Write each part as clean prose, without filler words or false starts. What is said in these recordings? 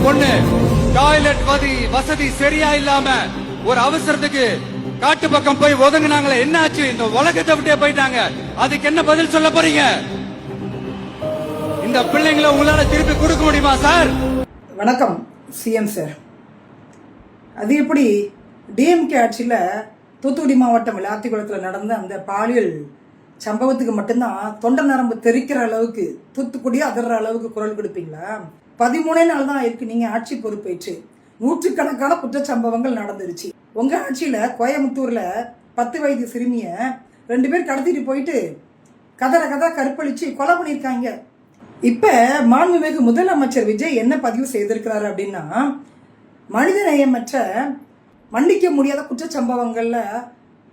பொண்ணு டாய்லெட் வசதி சரியா இல்லாம ஒரு அவசரத்துக்கு காட்டு பக்கம் போய் ஒதுங்கினாங்களே, என்ன ஆச்சு? இந்த உலகத்தை விட்டே போயிட்டாங்க. அதுக்கு என்ன பதில் சொல்ல போறீங்க? இந்த பிள்ளைங்களை உங்களால திருப்பி கொடுக்க முடியுமா சார்? வணக்கம் சிஎம் சார். அது எப்படி டிஎம்கே ஆட்சியில் தூத்துக்குடி மாவட்டம் விளாத்திக்குளத்தில் நடந்த அந்த பாலியல் சம்பவத்துக்கு மட்டும்தான் தொண்டை நரம்பு தெரிக்கிற அளவுக்கு, தூத்துக்குடியே அதிர்ற அளவுக்கு குரல் கொடுப்பீங்களா? 13 நாள் தான் இருக்கு நீங்க ஆட்சி பொறுப்பேற்று. நூற்றுக்கணக்கான குற்றச்சம்பவங்கள் நடந்துருச்சு. உங்க ஆட்சியில கோயம்புத்தூர்ல 10 வயது சிறுமிய 2 பேர் கடத்திட்டு போயிட்டு கதற கற்பழிச்சு கொலை பண்ணியிருக்காங்க. இப்ப மாண்புமிகு முதலமைச்சர் விஜய் என்ன பதிவு செய்திருக்கிறாரு அப்படின்னா, மனிதநேயமற்ற மன்னிக்க முடியாத குற்றச்சம்பவங்கள்ல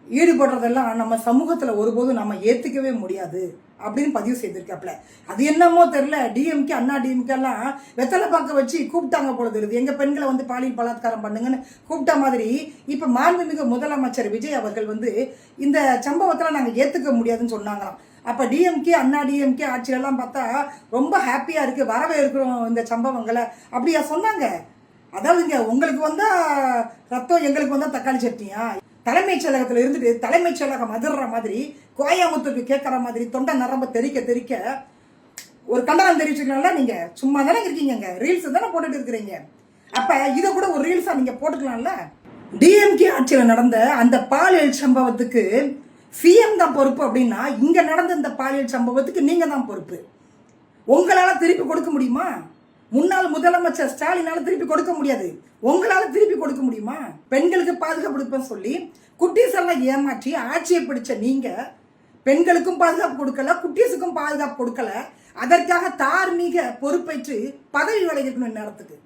ஈடுபடுறதெல்லாம் நம்ம சமூகத்துல ஒருபோதும் நம்ம ஏத்துக்கவே முடியாது அப்படின்னு பதிவு செய்திருக்காப்ல. அது என்னமோ தெரியல, டிஎம்கே அண்ணா டிஎம்கே எல்லாம் வெத்தலை பார்க்க வச்சு கூப்பிட்டாங்க போல தெரியுது. எங்க பெண்களை வந்து பாலியல் பலாத்காரம் பண்ணுங்கன்னு கூப்பிட்ட மாதிரி இப்ப மாண்புமிகு முதலமைச்சர் விஜய் அவர்கள் வந்து இந்த சம்பவத்துல நாங்க ஏத்துக்க முடியாதுன்னு சொன்னாங்களாம். அப்ப டிஎம்கே அண்ணா டிஎம்கே ஆட்சியெல்லாம் பார்த்தா ரொம்ப ஹாப்பியா இருக்கு, வரவே இருக்கிறோம் இந்த சம்பவங்களை அப்படியா சொன்னாங்க? அதாவதுங்க, உங்களுக்கு வந்தா ரத்தம், எங்களுக்கு வந்தா தக்காளி சட்னியா? தலைமைச் செயலகத்துல இருந்துட்டு தலைமைச் செயலகம் அதிர்ற மாதிரி, கோயம்புத்தூருக்கு கேட்கற மாதிரி தொண்டை நரம்ப தெரிக்க ஒரு கண்டனம் தெரிவிச்சுக்கலாம்ல. நீங்க சும்மா தானே இருக்கீங்க, ரீல்ஸ் தானே போட்டுட்டு இருக்கிறீங்க. அப்ப இதை கூட ஒரு ரீல்ஸா நீங்க போட்டுக்கலாம்ல. டிஎம்கே ஆட்சியில் நடந்த அந்த பாலியல் சம்பவத்துக்கு சிஎம் தான் பொறுப்பு அப்படின்னா, இங்க நடந்த இந்த பாலியல் சம்பவத்துக்கு நீங்க தான் பொறுப்பு. உங்களால திருப்பி கொடுக்க முடியுமா? முன்னாள் முதலமைச்சர் ஸ்டாலினால திருப்பி கொடுக்க முடியாது, உங்களால திருப்பி கொடுக்க முடியுமா? பெண்களுக்கு பாதுகாப்பு கொடுப்பேன்னு சொல்லி குட்டீஸ் எல்லாம் ஏமாற்றி ஆட்சியை பிடிச்ச நீங்க பெண்களுக்கும் பாதுகாப்பு கொடுக்கல, குட்டீஸுக்கும் பாதுகாப்பு கொடுக்கல. அதற்காக தார்மீக பொறுப்பேற்று பதவி விலகிக்கணும் நேரத்துக்கு.